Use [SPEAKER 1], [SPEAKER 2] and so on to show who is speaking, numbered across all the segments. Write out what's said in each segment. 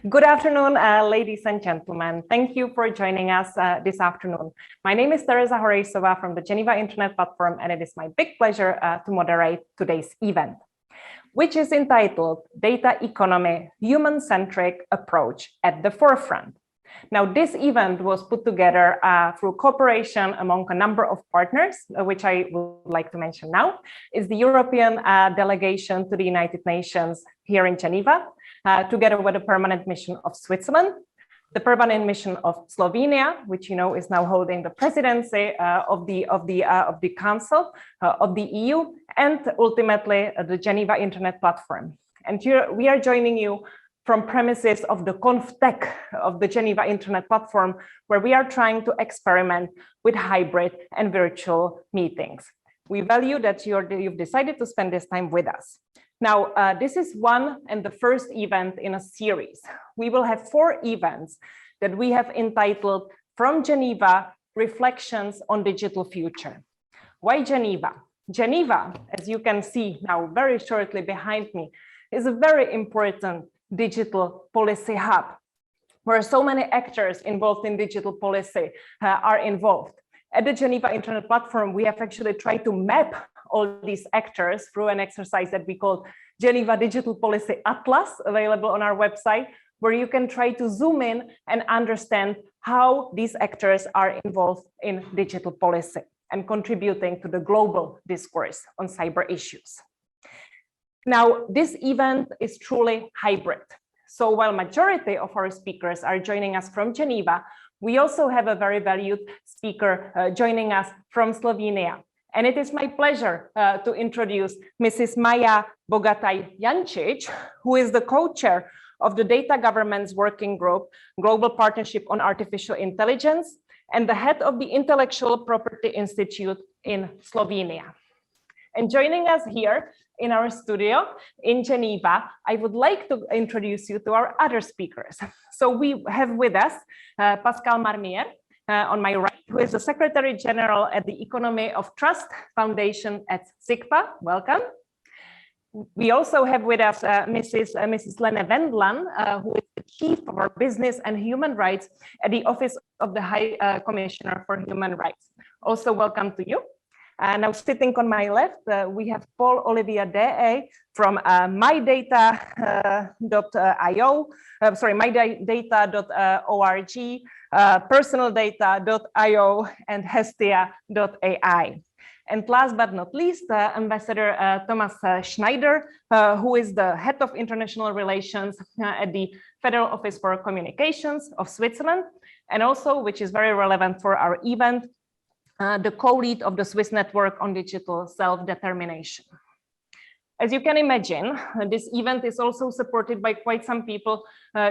[SPEAKER 1] Good afternoon, ladies and gentlemen. Thank you for joining us this afternoon. My name is Teresa Horeysova from the Geneva Internet Platform, and it is my big pleasure to moderate today's event, which is entitled Data Economy, Human-Centric Approach at the Forefront. Now, this event was put together through cooperation among a number of partners, which I would like to mention now, is the European Delegation to the United Nations here in Geneva, together with the Permanent Mission of Switzerland, the Permanent Mission of Slovenia, which you know is now holding the presidency of the Council of the EU, and ultimately the Geneva Internet Platform. And here we are joining you from premises of the ConfTech of the Geneva Internet Platform, where we are trying to experiment with hybrid and virtual meetings. We value that you've decided to spend this time with us. Now, this is one and the first event in a series. We will have 4 events that we have entitled From Geneva, Reflections on Digital Future. Why Geneva? Geneva, as you can see now very shortly behind me, is a very important digital policy hub, where so many actors involved in digital policy are involved. At the Geneva Internet Platform, we have actually tried to map all these actors through an exercise that we call Geneva Digital Policy Atlas, available on our website, where you can try to zoom in and understand how these actors are involved in digital policy and contributing to the global discourse on cyber issues. Now, this event is truly hybrid. So while majority of our speakers are joining us from Geneva, we also have a very valued speaker joining us from Slovenia. And it is my pleasure to introduce Mrs. Maja Bogataj-Jancic, who is the co-chair of the Data Governance Working Group, Global Partnership on Artificial Intelligence, and the head of the Intellectual Property Institute in Slovenia. And joining us here in our studio in Geneva, I would like to introduce you to our other speakers. So we have with us Pascal Marmier on my right, who is the Secretary General at the Economy of Trust Foundation at SIGPA. Welcome. We also have with us Mrs. Lene Vendlan, who is the Chief of our Business and Human Rights at the Office of the High Commissioner for Human Rights. Also welcome to you. Now sitting on my left, we have Paul Olivia DE from mydata.io, mydata.org, personaldata.io, and hestia.ai. And last but not least, Ambassador Thomas Schneider, who is the head of international relations at the Federal Office for Communications of Switzerland, and also, which is very relevant for our event, the co-lead of the Swiss Network on Digital Self-Determination. As you can imagine, this event is also supported by quite some people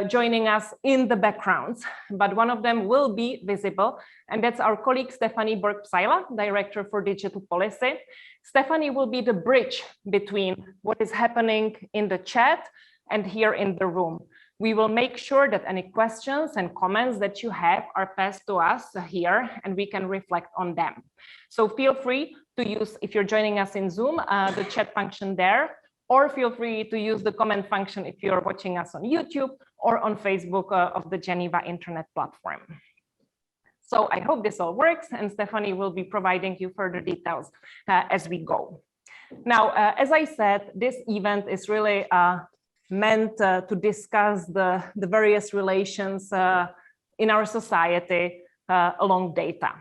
[SPEAKER 1] joining us in the backgrounds, but one of them will be visible, and that's our colleague Stephanie Burg-Psaila, Director for Digital Policy. Stephanie will be the bridge between what is happening in the chat and here in the room. We will make sure that any questions and comments that you have are passed to us here, and we can reflect on them. So feel free to use, if you're joining us in Zoom, the chat function there, or feel free to use the comment function if you're watching us on YouTube or on Facebook of the Geneva Internet Platform. So I hope this all works, and Stephanie will be providing you further details as we go. Now, as I said, this event is really meant to discuss the various relations in our society along data,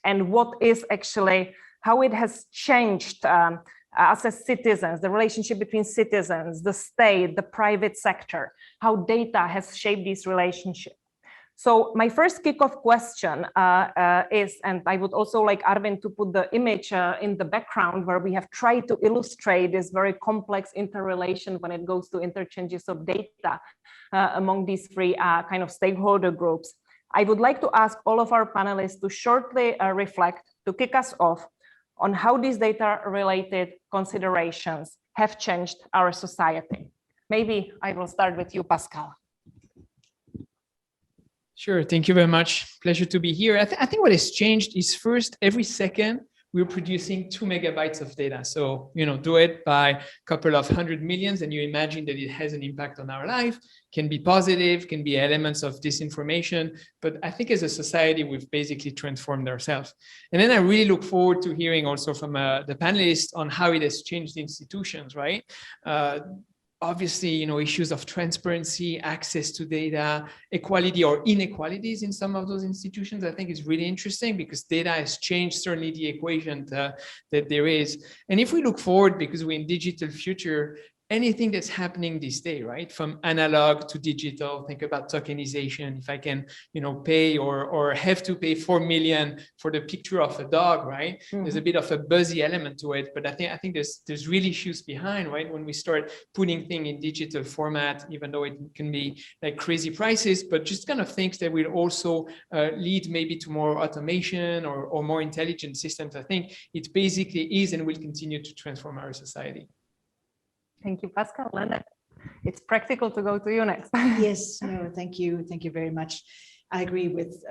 [SPEAKER 1] and what is actually, how it has changed us as citizens, the relationship between citizens, the state, the private sector, how data has shaped these relationships. So my first kickoff question is, and I would also like Arvind to put the image in the background, where we have tried to illustrate this very complex interrelation when it goes to interchanges of data among these 3 kind of stakeholder groups. I would like to ask all of our panelists to shortly reflect, to kick us off, on how these data-related considerations have changed our society. Maybe I will start with you, Pascal.
[SPEAKER 2] Sure, thank you very much. Pleasure to be here. I think what has changed is, first, every second we're producing 2 megabytes of data. So, do it by a couple of 100 millions, and you imagine that it has an impact on our life, can be positive, can be elements of disinformation. But I think as a society, we've basically transformed ourselves. And then I really look forward to hearing also from the panelists on how it has changed institutions, right? Obviously, issues of transparency, access to data, equality or inequalities in some of those institutions, I think is really interesting because data has changed certainly the equation that there is. And if we look forward, because we're in digital future, anything that's happening this day, right? From analog to digital, think about tokenization. If I can, pay or have to pay 4 million for the picture of a dog, right? Mm-hmm. There's a bit of a buzzy element to it, but I think there's real issues behind, right? When we start putting things in digital format, even though it can be like crazy prices, but just kind of things that will also lead maybe to more automation or more intelligent systems. I think it basically is and will continue to transform our society.
[SPEAKER 1] Thank you, Pascal. Lena, it's practical to go to you next.
[SPEAKER 3] Yes, no, thank you very much. I agree with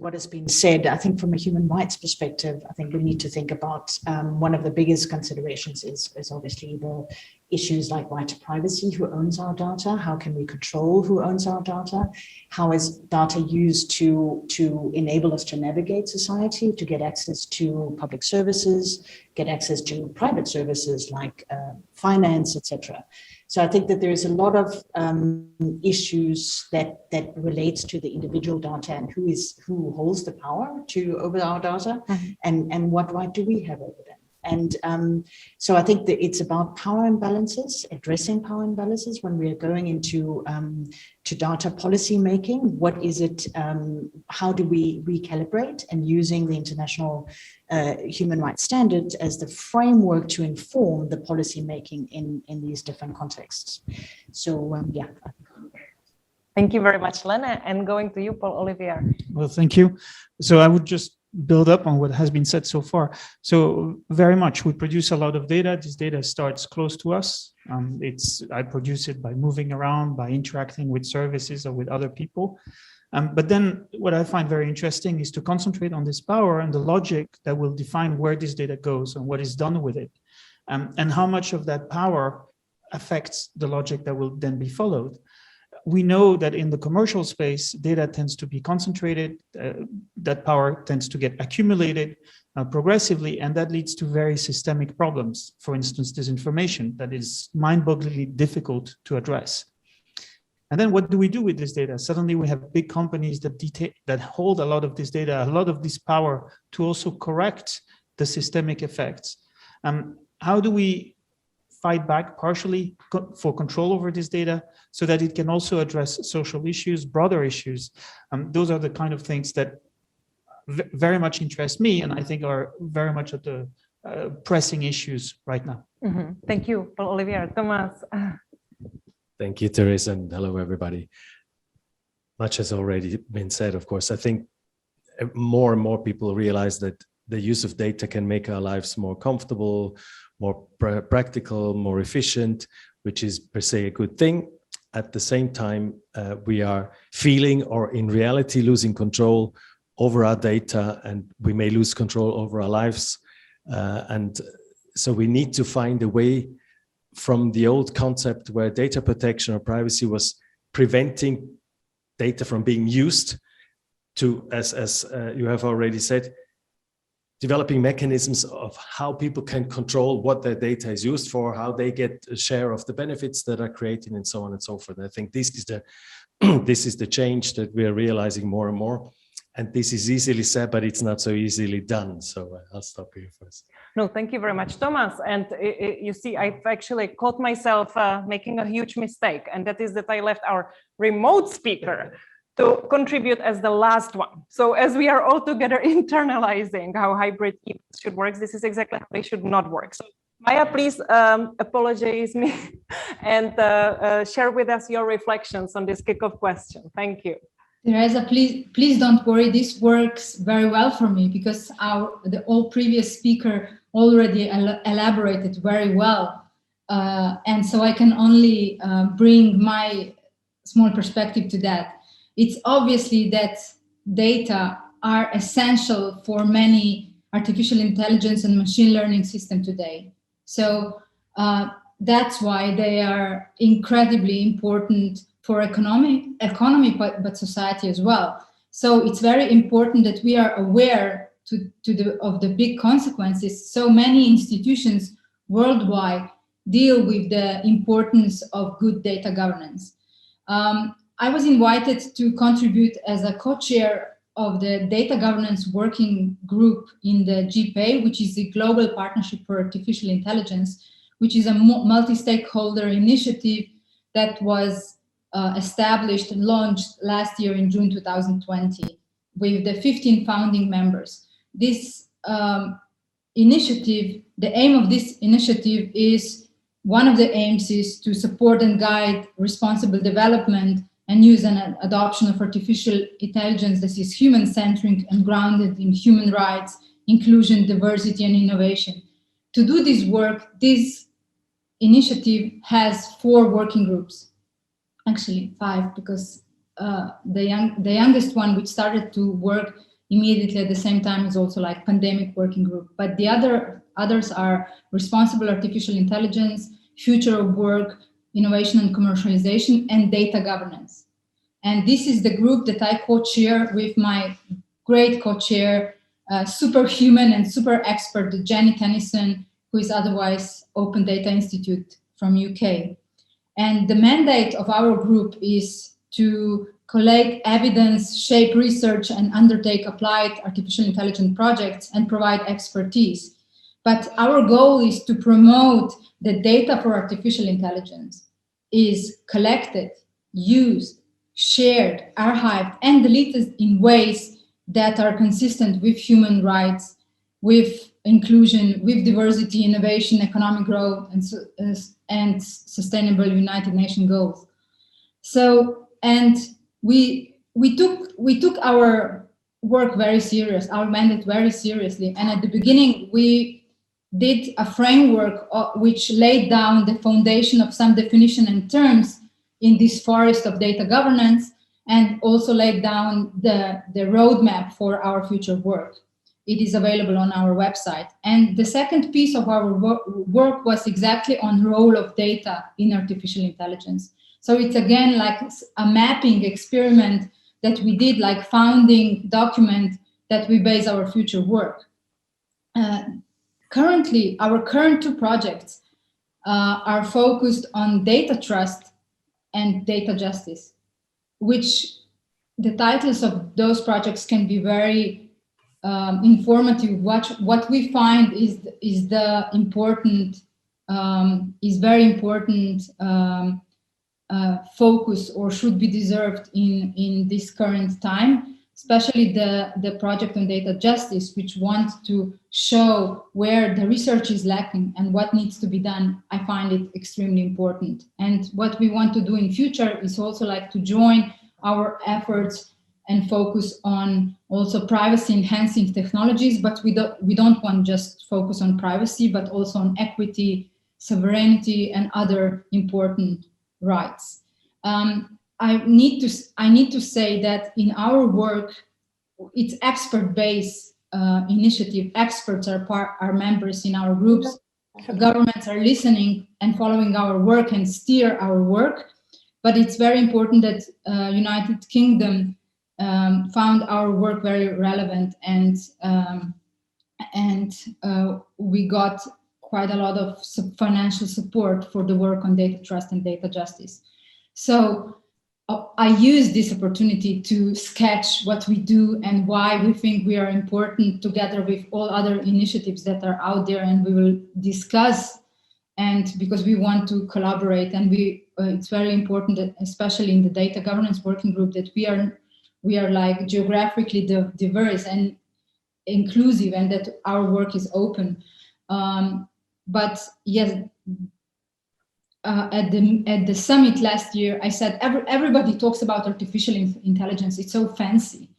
[SPEAKER 3] what has been said. I think from a human rights perspective, I think we need to think about one of the biggest considerations is obviously the issues like right to privacy, who owns our data, how can we control who owns our data, how is data used to enable us to navigate society, to get access to public services, get access to private services like finance, etc. So I think that there is a lot of issues that relates to the individual data and who holds the power over our data, and what right do we have over them. And so I think that it's about power imbalances, addressing power imbalances when we are going into to data policy making. What is it? How do we recalibrate, and using the international human rights standards as the framework to inform the policy making in these different contexts. So yeah.
[SPEAKER 1] Thank you very much, Lena. And going to you, Paul Olivier.
[SPEAKER 4] Well, thank you. So I would just build up on what has been said so far. So very much, we produce a lot of data. This data starts close to us. I produce it by moving around, by interacting with services or with other people. But then what I find very interesting is to concentrate on this power and the logic that will define where this data goes and what is done with it, and how much of that power affects the logic that will then be followed. We know that in the commercial space, data tends to be concentrated, that power tends to get accumulated progressively, and that leads to very systemic problems. For instance, disinformation that is mind-bogglingly difficult to address. And then what do we do with this data? Suddenly we have big companies that hold a lot of this data, a lot of this power to also correct the systemic effects. How do we fight back partially for control over this data so that it can also address social issues, broader issues? Those are the kind of things that very much interest me, and I think are very much at the pressing issues right now.
[SPEAKER 1] Mm-hmm. Thank you, Paul Olivier. Thomas.
[SPEAKER 5] Thank you, Therese, and hello, everybody. Much has already been said, of course. I think more and more people realize that the use of data can make our lives more comfortable, more practical, more efficient, which is per se a good thing. At the same time, we are feeling or in reality losing control over our data, and we may lose control over our lives. And so we need to find a way from the old concept where data protection or privacy was preventing data from being used to, as you have already said, developing mechanisms of how people can control what their data is used for, how they get a share of the benefits that are created, and so on and so forth. I think this is the change that we are realizing more and more. And this is easily said, but it's not so easily done. So I'll stop here first.
[SPEAKER 1] No, thank you very much, Thomas. And you see, I've actually caught myself making a huge mistake, and that is that I left our remote speaker to contribute as the last one. So as we are all together internalizing how hybrid should work, this is exactly how they should not work. So Maya, please apologize me and share with us your reflections on this kickoff question. Thank you.
[SPEAKER 6] Teresa, please don't worry. This works very well for me because the all previous speaker already elaborated very well. And so I can only bring my small perspective to that. It's obviously that data are essential for many artificial intelligence and machine learning system today. So that's why they are incredibly important for economy, but society as well. So it's very important that we are aware of the big consequences. So many institutions worldwide deal with the importance of good data governance. I was invited to contribute as a co-chair of the data governance working group in the GPA, which is the Global Partnership for Artificial Intelligence, which is a multi-stakeholder initiative that was established and launched last year in June 2020 with the 15 founding members. This initiative, the aim of this initiative is, one of the aims is to support and guide responsible development and use and adoption of artificial intelligence that is human-centric and grounded in human rights, inclusion, diversity, and innovation. To do this work, this initiative has 4 working groups, actually 5, because the youngest one, which started to work immediately at the same time, is also like pandemic working group. But the others are responsible artificial intelligence, future of work, innovation and commercialization, and data governance. And this is the group that I co-chair with my great co-chair, superhuman and super expert, Jenny Tennyson, who is otherwise Open Data Institute from UK. And the mandate of our group is to collect evidence, shape research, and undertake applied artificial intelligence projects and provide expertise. But our goal is to promote the data for artificial intelligence is collected, used, shared, archived, and deleted in ways that are consistent with human rights, with inclusion, with diversity, innovation, economic growth, and sustainable United Nations goals. So, and we took our work very serious, our mandate very seriously. And at the beginning, we did a framework which laid down the foundation of some definition and terms in this forest of data governance, and also laid down the roadmap for our future work. It is available on our website. And the second piece of our work was exactly on the role of data in artificial intelligence. So it's again like a mapping experiment that we did, like founding document that we base our future work. Currently, our current 2 projects are focused on data trust and data justice, which the titles of those projects can be very informative. What we find is very important focus, or should be deserved in this current time, especially the project on data justice, which wants to show where the research is lacking and what needs to be done. I find it extremely important. And what we want to do in future is also like to join our efforts and focus on also privacy enhancing technologies, but we don't want just focus on privacy, but also on equity, sovereignty, and other important rights. I need to say that in our work, it's expert-based initiative. Experts are members in our groups. Governments are listening and following our work and steer our work. But it's very important that United Kingdom found our work very relevant, and we got quite a lot of financial support for the work on data trust and data justice. So I use this opportunity to sketch what we do and why we think we are important, together with all other initiatives that are out there, and we will discuss, and because we want to collaborate, and it's very important that, especially in the data governance working group, that we are like geographically diverse and inclusive, and that our work is open. But yes, at the summit last year, I said everybody talks about artificial intelligence. It's so fancy,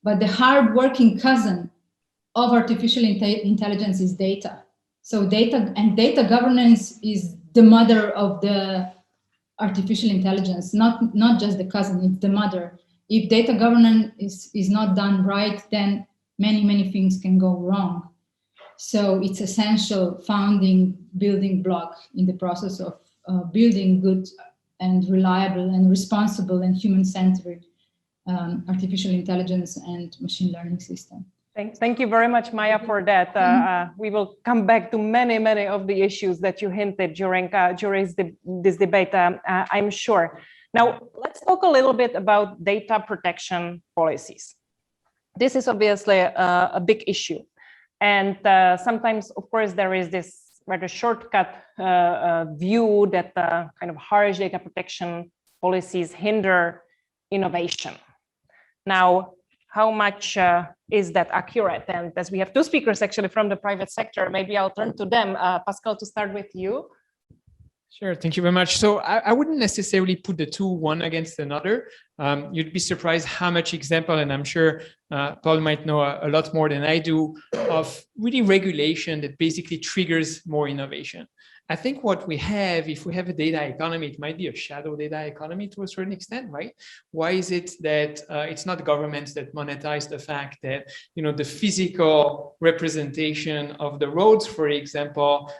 [SPEAKER 6] but the hard-working cousin of artificial intelligence is data. So data governance is the mother of the artificial intelligence, not just the cousin, it's the mother. If data governance is not done right, then many things can go wrong. So it's essential founding building block in the process of building good and reliable and responsible and human-centered artificial intelligence and machine learning system.
[SPEAKER 1] Thank you very much, Maya, for that. We will come back to many of the issues that you hinted during this debate, I'm sure. Now, let's talk a little bit about data protection policies. This is obviously a big issue. And sometimes, of course, there is this rather shortcut view that kind of harsh data protection policies hinder innovation. Now, how much is that accurate? And as we have two speakers actually from the private sector, maybe I'll turn to them. Pascal, to start with you.
[SPEAKER 2] Sure, thank you very much. So I wouldn't necessarily put the two one against another. You'd be surprised how much example, and I'm sure Paul might know a lot more than I do, of really regulation that basically triggers more innovation. I think what we have, if we have a data economy, it might be a shadow data economy to a certain extent, right? Why is it that it's not governments that monetize the fact that, you know, the physical representation of the roads, for example,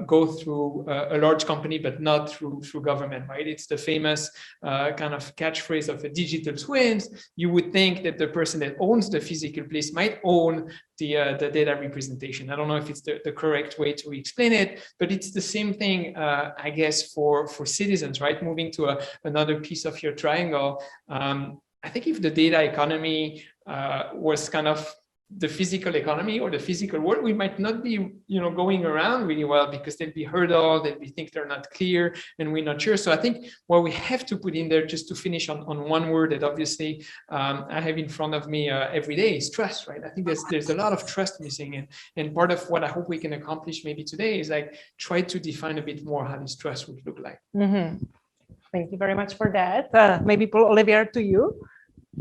[SPEAKER 2] go through a large company, but not through government, right? It's the famous kind of catchphrase of a digital twins. You would think that the person that owns the physical place might own the data representation. I don't know if it's the correct way to explain it, but it's the same thing, I guess, for citizens, right? Moving to another piece of your triangle. I think if the data economy was kind of the physical economy or the physical world, we might not be, you know, going around really well because they'd be hurdled, that we think they're not clear and we're not sure. So I think what we have to put in there, just to finish on one word that obviously I have in front of me every day, is trust, right? I think there's a lot of trust missing, and part of what I hope we can accomplish maybe today is like try to define a bit more how this trust would look like.
[SPEAKER 1] Mm-hmm. Thank you very much for that. Maybe Olivia, to you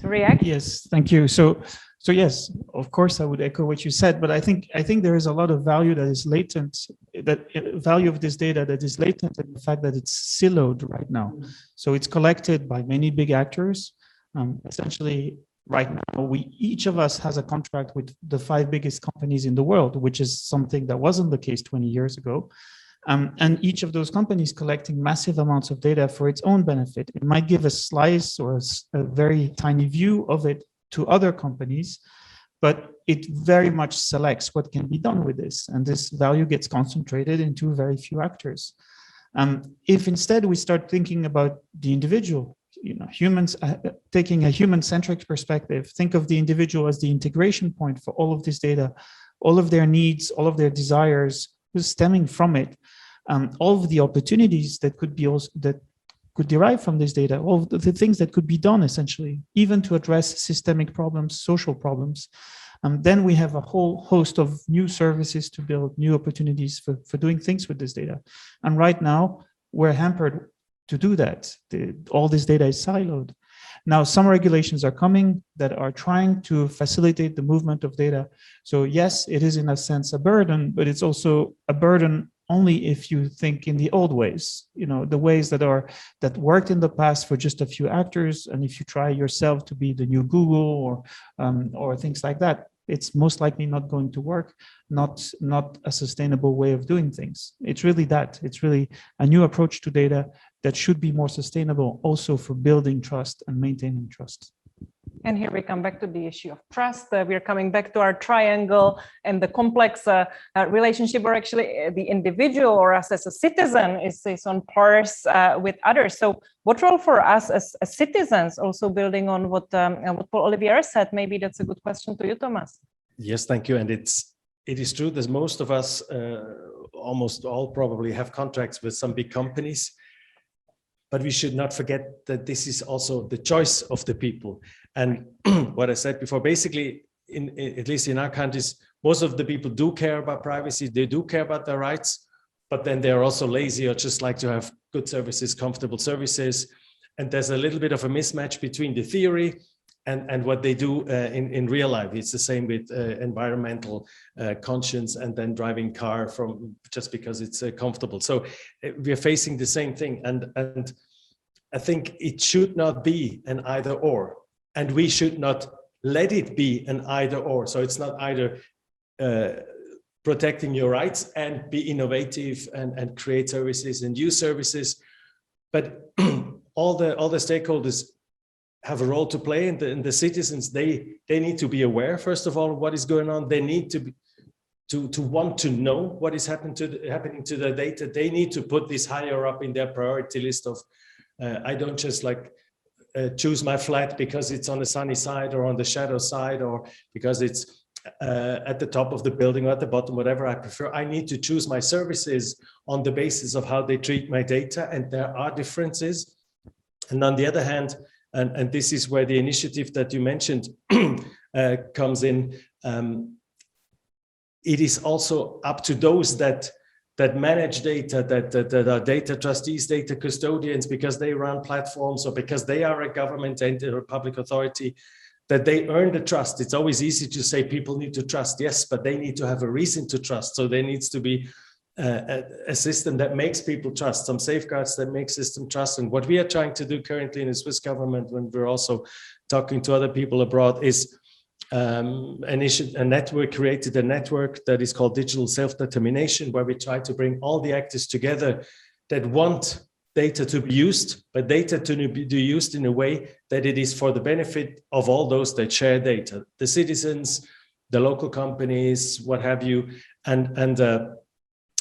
[SPEAKER 1] to react.
[SPEAKER 4] Yes, thank you. So yes, of course, I would echo what you said, but I think there is a lot of value that is latent, that value of this data that is latent in the fact that it's siloed right now. So it's collected by many big actors. Essentially, right now, each of us has a contract with the 5 biggest companies in the world, which is something that wasn't the case 20 years ago. And each of those companies collecting massive amounts of data for its own benefit. It might give a slice or a very tiny view of it to other companies, but it very much selects what can be done with this. And this value gets concentrated into very few actors. If instead we start thinking about the individual, you know, humans, taking a human-centric perspective, think of the individual as the integration point for all of this data, all of their needs, all of their desires, stemming from it, all of the opportunities that could be also that could derive from this data, all of the things that could be done essentially, even to address systemic problems, social problems. Then we have a whole host of new services to build, new opportunities for doing things with this data. And right now, we're hampered to do that. All this data is siloed. Now, some regulations are coming that are trying to facilitate the movement of data. So yes, it is in a sense a burden, but it's also a burden only if you think in the old ways, you know, the ways that worked in the past for just a few actors. And if you try yourself to be the new Google or things like that, it's most likely not going to work, not a sustainable way of doing things. It's really a new approach to data that should be more sustainable also for building trust and maintaining trust.
[SPEAKER 1] And here we come back to the issue of trust. We're coming back to our triangle and the complex relationship where actually the individual or us as a citizen is on pars with others. So what role for us as citizens, also building on what Paul Olivier said, maybe that's a good question to you, Thomas.
[SPEAKER 5] Yes, thank you. And it is true that most of us, almost all probably have contracts with some big companies. But we should not forget that this is also the choice of the people. And what I said before, basically, at least in our countries, most of the people do care about privacy. They do care about their rights, but then they're also lazy or just like to have good services, comfortable services. And there's a little bit of a mismatch between the theory and what they do in real life. It's the same with environmental conscience and then driving car from just because it's comfortable. So we're facing the same thing. And I think it should not be an either or, and we should not let it be an either or. So it's not either protecting your rights and be innovative and create services and use services. But all the stakeholders have a role to play, and the citizens, they need to be aware, first of all, of what is going on. They need to want to know what is happening to the data. They need to put this higher up in their priority list of, I don't just like choose my flat because it's on the sunny side or on the shadow side, or because it's at the top of the building or at the bottom, whatever I prefer. I need to choose my services on the basis of how they treat my data, and there are differences. And on the other hand, and this is where the initiative that you mentioned comes in, it is also up to those that manage data, that are data trustees, data custodians, because they run platforms or because they are a government entity or public authority, that they earn the trust. It's always easy to say people need to trust, yes, but they need to have a reason to trust. So there needs to be a system that makes people trust, some safeguards that make system trust. And what we are trying to do currently in the Swiss government, when we're also talking to other people abroad, is a network, created a network that is called Digital Self-Determination, where we try to bring all the actors together that want data to be used, but data to be used in a way that it is for the benefit of all those that share data, the citizens, the local companies, what have you.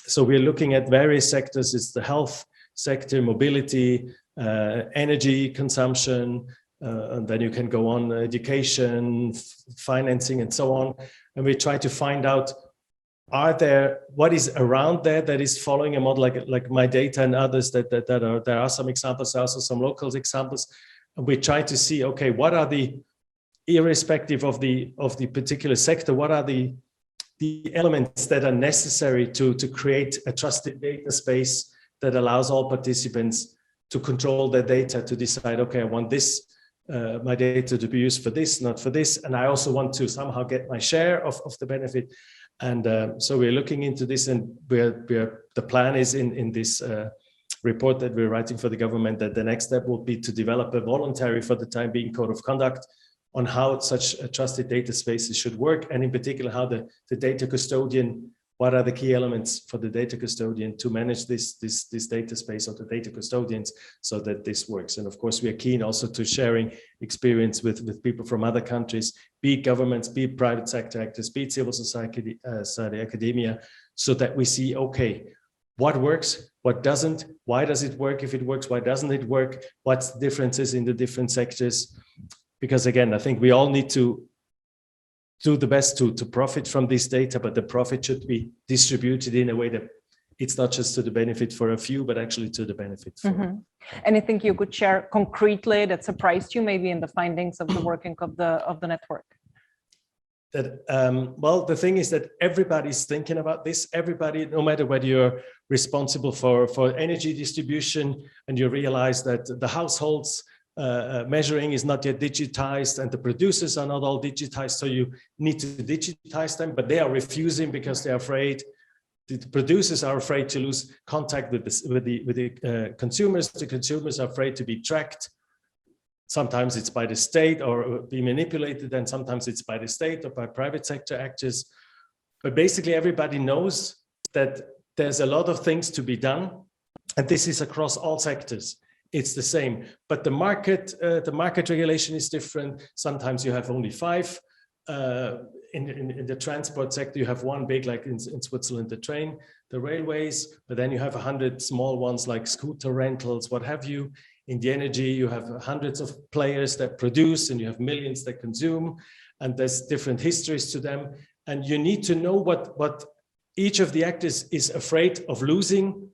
[SPEAKER 5] So we're looking at various sectors. It's the health sector, mobility, energy consumption, and then you can go on education, financing, and so on. And we try to find out, what is around there that is following a model like my data and others there are some examples, also some local examples. And we try to see, okay, what are the, irrespective of the particular sector, what are the elements that are necessary to create a trusted data space that allows all participants to control their data, to decide, okay, I want this, my data to be used for this, not for this. And I also want to somehow get my share of the benefit. And so we're looking into this, and the plan is in this report that we're writing for the government, that the next step will be to develop a voluntary, for the time being, code of conduct on how such a trusted data spaces should work, and in particular how the data custodian, what are the key elements for the data custodian to manage this data space, or the data custodians, so that this works. And of course, we are keen also to sharing experience with people from other countries, be it governments, be it private sector actors, be it civil society, academia, so that we see, okay, what works, what doesn't, why does it work? If it works, why doesn't it work? What's the differences in the different sectors? Because again, I think we all need to do the best to profit from this data, but the profit should be distributed in a way that it's not just to the benefit for a few, but actually to the benefit for.
[SPEAKER 1] Anything you could share concretely that surprised you, maybe in the findings of the working of the network?
[SPEAKER 5] That well, the thing is that everybody's thinking about this. Everybody, no matter whether you're responsible for energy distribution, and you realize that the households measuring is not yet digitized, and the producers are not all digitized, so you need to digitize them, but they are refusing because they're afraid. The producers are afraid to lose contact with the consumers. The consumers are afraid to be tracked. Sometimes it's by the state or be manipulated, and sometimes it's by the state or by private sector actors. But basically everybody knows that there's a lot of things to be done, and this is across all sectors. It's the same, but the market regulation is different. Sometimes you have only 5. In the transport sector, you have one big, like in Switzerland, the train, the railways, but then you have 100 small ones like scooter rentals, what have you. In the energy, you have hundreds of players that produce, and you have millions that consume, and there's different histories to them. And you need to know what each of the actors is afraid of losing.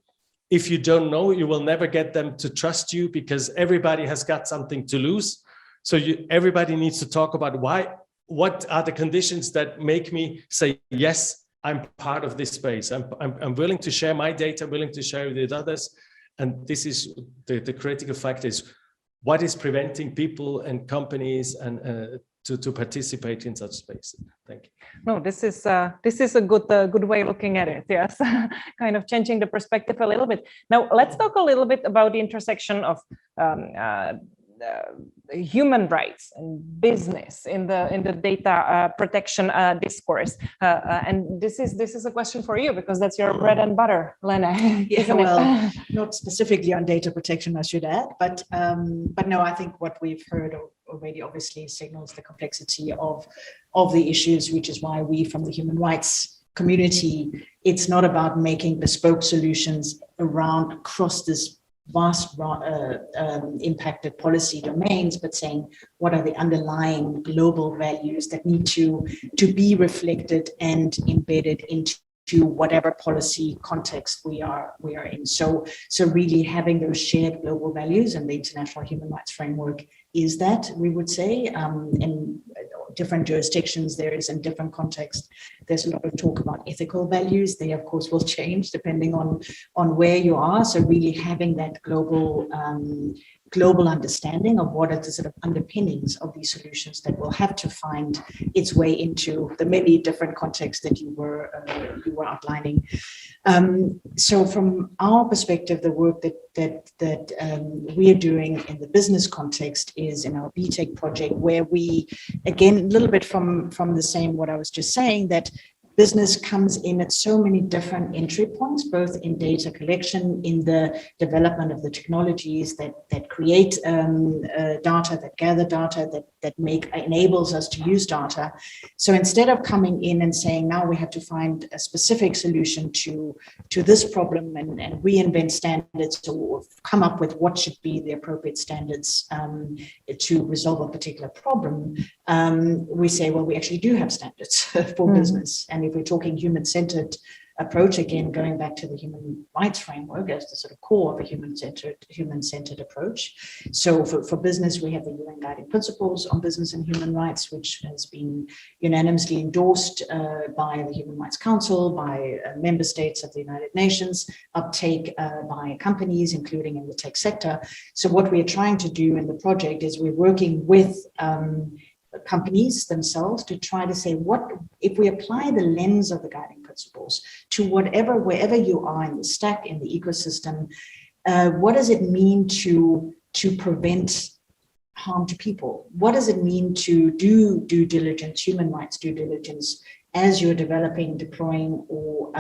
[SPEAKER 5] If you don't know, you will never get them to trust you, because everybody has got something to lose. So everybody needs to talk about what are the conditions that make me say, yes, I'm part of this space. I'm willing to share my data, willing to share it with others. And this is the critical factor, is what is preventing people and companies and to participate in such space. Thank you.
[SPEAKER 1] No, this is a good way of looking at it. Yes, kind of changing the perspective a little bit. Now let's talk a little bit about the intersection of human rights and business in the data protection discourse. And this is a question for you, because that's your bread and butter, Lene.
[SPEAKER 3] Yeah, well, not specifically on data protection, I should add, but no, I think what we've heard already obviously signals the complexity of the issues, which is why we from the human rights community, it's not about making bespoke solutions around across this vast impacted policy domains, but saying what are the underlying global values that need to be reflected and embedded into whatever policy context we are in. So really having those shared global values, and the International Human Rights Framework is that, we would say, in different jurisdictions there is, in different contexts, there's a lot of talk about ethical values. They of course will change depending on where you are. So really having that global understanding of what are the sort of underpinnings of these solutions that will have to find its way into the many different contexts that you were outlining. So from our perspective, the work that we are doing in the business context is in our BTEC project, where we, again, a little bit from the same what I was just saying, that business comes in at so many different entry points, both in data collection, in the development of the technologies that create data, that gather data, that enables us to use data. So instead of coming in and saying, now we have to find a specific solution to this problem and reinvent standards or come up with what should be the appropriate standards to resolve a particular problem, we say, well, we actually do have standards for business. And if we're talking human-centered approach, again, going back to the human rights framework as the sort of core of a human-centered approach. So for business, we have the UN Guiding Principles on Business and Human Rights, which has been unanimously endorsed by the Human Rights Council, by member states of the United Nations, uptake by companies, including in the tech sector. So what we are trying to do in the project is we're working with companies themselves to try to say, what if we apply the lens of the guiding principles to wherever you are in the stack, in the ecosystem, what does it mean to prevent harm to people? What does it mean to do due diligence, human rights due diligence, as you're developing, deploying, or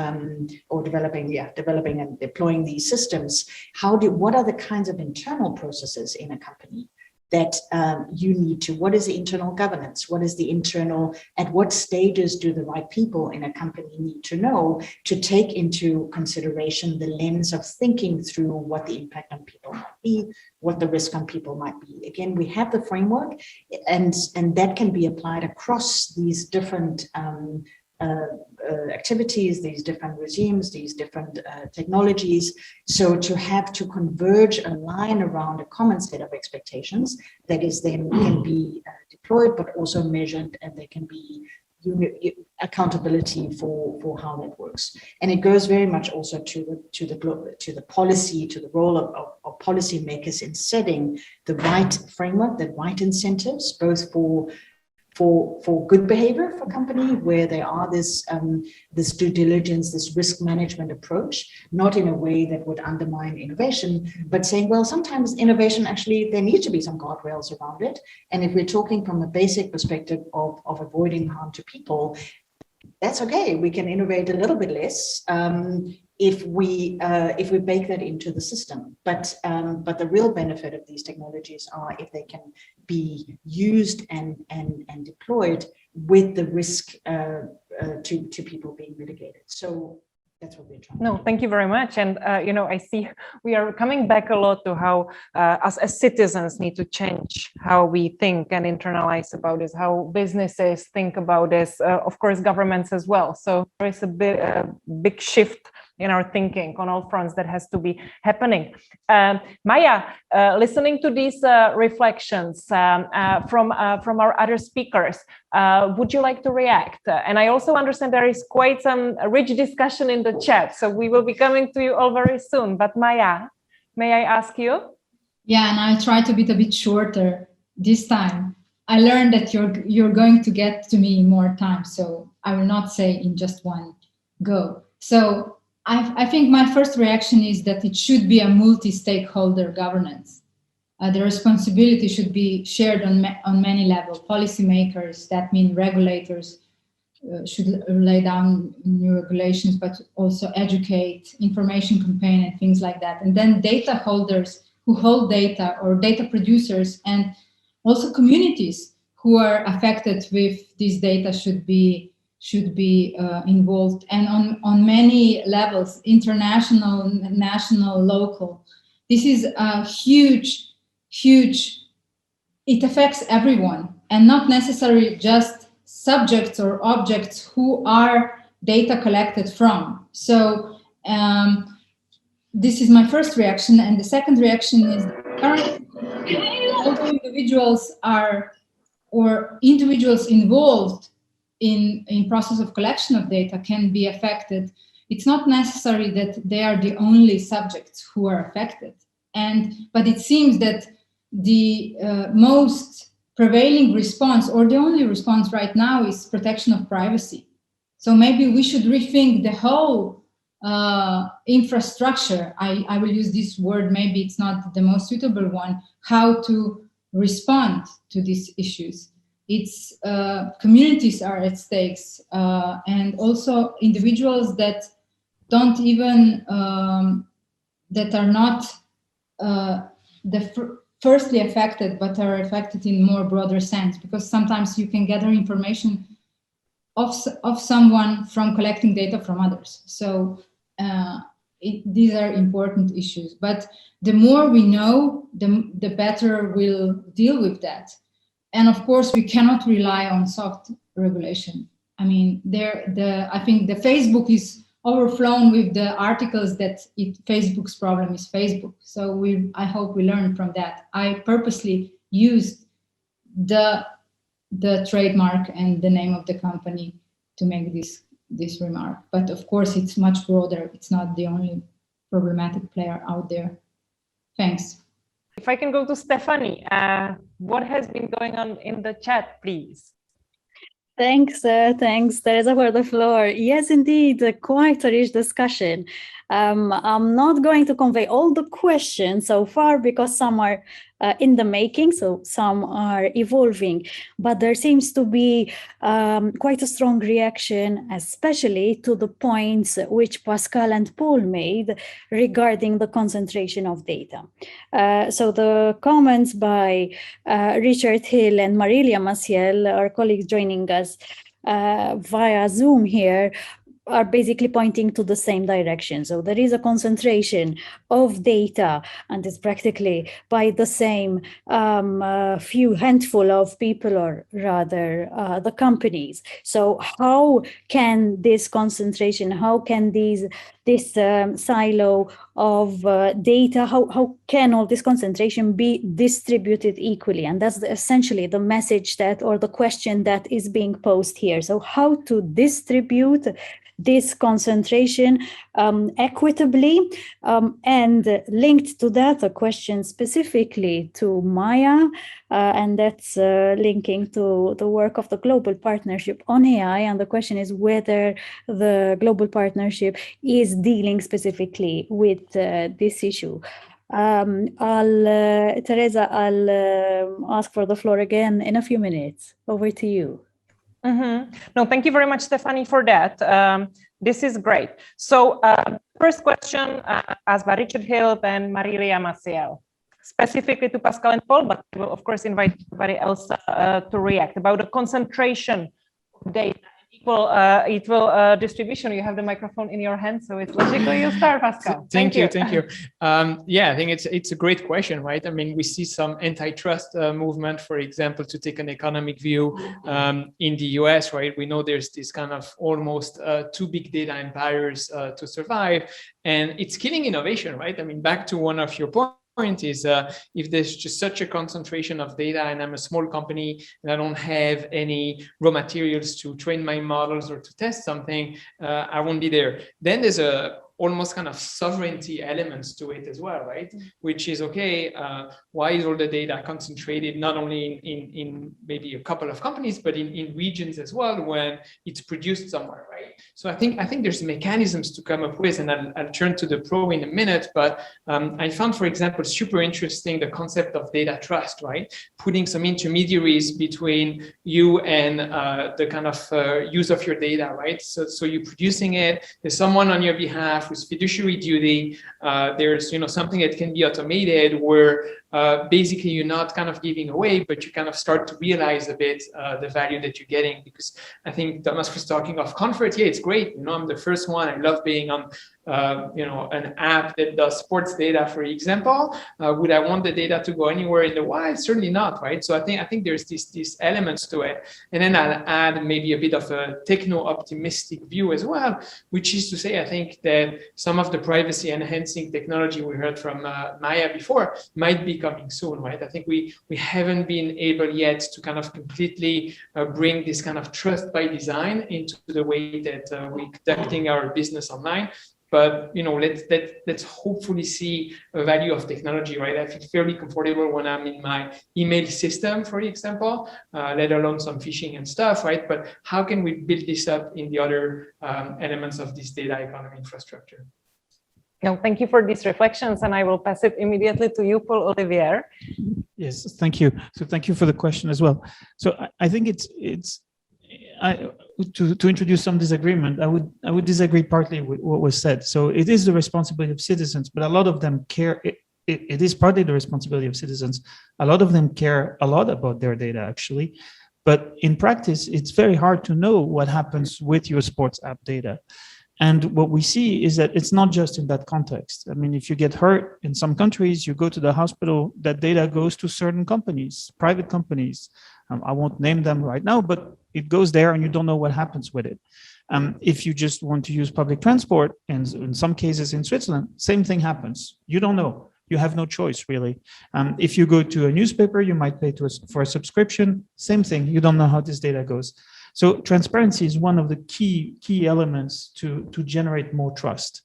[SPEAKER 3] developing and deploying these systems? What are the kinds of internal processes in a company that you need to? What is the internal governance? What is the internal, at what stages do the right people in a company need to know to take into consideration the lens of thinking through what the impact on people might be, what the risk on people might be? Again, we have the framework, and that can be applied across these different activities, these different regimes, these different technologies. So to have to converge, align around a common set of expectations that is then can be deployed, but also measured, and there can be accountability for how that works. And it goes very much also to the policy, to the role of policymakers in setting the right framework, the right incentives, both for good behavior for company, where there are this due diligence, this risk management approach, not in a way that would undermine innovation, but saying, well, sometimes innovation actually, there need to be some guardrails around it. And if we're talking from a basic perspective of avoiding harm to people, that's okay. We can innovate a little bit less if we bake that into the system. But the real benefit of these technologies are if they can be used and deployed with the risk to people being mitigated. So that's what we're trying to do.
[SPEAKER 1] Thank you very much. And, I see we are coming back a lot to how us as citizens need to change how we think and internalize about this, how businesses think about this, of course, governments as well. So there is a big shift in our thinking on all fronts that has to be happening. Maya, listening to these reflections from our other speakers, would you like to react? And I also understand there is quite some rich discussion in the chat, so we will be coming to you all very soon. But Maya, may I ask you?
[SPEAKER 6] Yeah, and I try to be a bit shorter this time. I learned that you're going to get to me more time, so I will not say in just one go. So I think my first reaction is that it should be a multi-stakeholder governance. the responsibility should be shared on many levels. Policymakers, that means regulators, should lay down new regulations, but also educate, information campaign and things like that. And then data holders who hold data, or data producers, and also communities who are affected with this data should be involved, and on many levels, international, national, local. This is a huge, it affects everyone, and not necessarily just subjects or objects who are data collected from. So this is my first reaction. And the second reaction is currently, although individuals are, or individuals involved in process of collection of data can be affected, it's not necessary that they are the only subjects who are affected. But it seems that the most prevailing response, or the only response right now, is protection of privacy. So maybe we should rethink the whole infrastructure. I will use this word, maybe it's not the most suitable one, how to respond to these issues. It's communities are at stakes, and also individuals that don't even, that are not firstly affected, but are affected in more broader sense, because sometimes you can gather information of someone from collecting data from others. So these are important issues, but the more we know, the better we'll deal with that. And of course, we cannot rely on soft regulation. I mean, I think the Facebook is overflown with the articles that Facebook's problem is Facebook. So I hope we learn from that. I purposely used the trademark and the name of the company to make this remark. But of course, it's much broader. It's not the only problematic player out there. Thanks.
[SPEAKER 1] If I can go to Stephanie, what has been going on in the chat, please?
[SPEAKER 7] Thanks, Teresa, for the floor. Yes, indeed, quite a rich discussion. I'm not going to convey all the questions so far because some are in the making, so some are evolving, but there seems to be quite a strong reaction, especially to the points which Pascal and Paul made regarding the concentration of data. So the comments by Richard Hill and Marilia Maciel, our colleagues joining us via Zoom here, are basically pointing to the same direction. So there is a concentration of data, and it's practically by the same few handful of people, or rather the companies. So how can this concentration, how can this silo of data, how can all this concentration be distributed equally? And that's essentially the message that, or the question that is being posed here. So how to distribute this concentration equitably, and linked to that, a question specifically to Maya, and that's linking to the work of the Global Partnership on AI. And the question is whether the Global Partnership is dealing specifically with this issue. Teresa, I'll ask for the floor again in a few minutes. Over to you.
[SPEAKER 1] No, thank you very much, Stephanie, for that. This is great. So first question asked by Richard Hill and Marilia Maciel, specifically to Pascal and Paul, but we'll of course invite everybody else to react about the concentration of data. Equal distribution. You have the microphone in your hand, so it's logical you start, Pascal.
[SPEAKER 2] Thank you. Yeah, I think it's a great question, right? I mean, we see some antitrust movement, for example, to take an economic view in the US, right? We know there's this kind of almost two big data empires to survive, and it's killing innovation, right? I mean, back to one of your points. Is if there's just such a concentration of data and I'm a small company and I don't have any raw materials to train my models or to test something, I won't be there. Then there's almost kind of sovereignty elements to it as well, right? Which is, okay, why is all the data concentrated not only in maybe a couple of companies, but in regions as well when it's produced somewhere, right? So I think there's mechanisms to come up with, and I'll turn to the pro in a minute, but I found, for example, super interesting the concept of data trust, right? Putting some intermediaries between you and the kind of use of your data, right? So you're producing it, there's someone on your behalf who's fiduciary duty, there's something that can be automated where basically you're not kind of giving away, but you kind of start to realize a bit the value that you're getting. Because I think Thomas was talking of comfort. Yeah, it's great. I'm the first one. I love being on an app that does sports data, for example. Would I want the data to go anywhere in the wild? Certainly not, right? So I think there's these elements to it. And then I'll add maybe a bit of a techno-optimistic view as well, which is to say, I think that some of the privacy enhancing technology we heard from Maya before might be coming soon, right? I think we haven't been able yet to kind of completely bring this kind of trust by design into the way that we're conducting our business online. But let's hopefully see a value of technology, right? I feel fairly comfortable when I'm in my email system, for example, let alone some phishing and stuff, right? But how can we build this up in the other elements of this data economy infrastructure?
[SPEAKER 1] No, thank you for these reflections, and I will pass it immediately to you, Paul Olivier.
[SPEAKER 4] Yes, thank you. So thank you for the question as well. So I think to introduce some disagreement, I would disagree partly with what was said. So it is the responsibility of citizens, but a lot of them care. It is partly the responsibility of citizens. A lot of them care a lot about their data, actually. But in practice, it's very hard to know what happens with your sports app data. And what we see is that it's not just in that context. I mean, if you get hurt in some countries, you go to the hospital, that data goes to certain companies, private companies. I won't name them right now, but it goes there and you don't know what happens with it. If you just want to use public transport, and in some cases in Switzerland, same thing happens. You don't know. You have no choice, really. If you go to a newspaper, you might pay for a subscription. Same thing. You don't know how this data goes. So transparency is one of the key elements to generate more trust.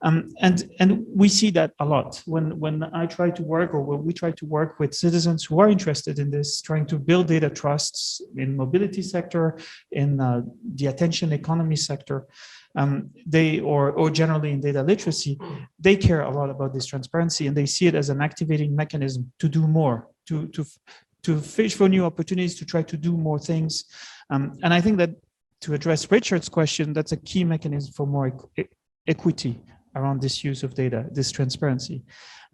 [SPEAKER 4] And we see that a lot when I try to work, or when we try to work with citizens who are interested in this, trying to build data trusts in mobility sector, in the attention economy sector, or generally in data literacy, they care a lot about this transparency, and they see it as an activating mechanism to do more, to fish for new opportunities, to try to do more things. And I think that to address Richard's question, that's a key mechanism for more equity around this use of data, this transparency.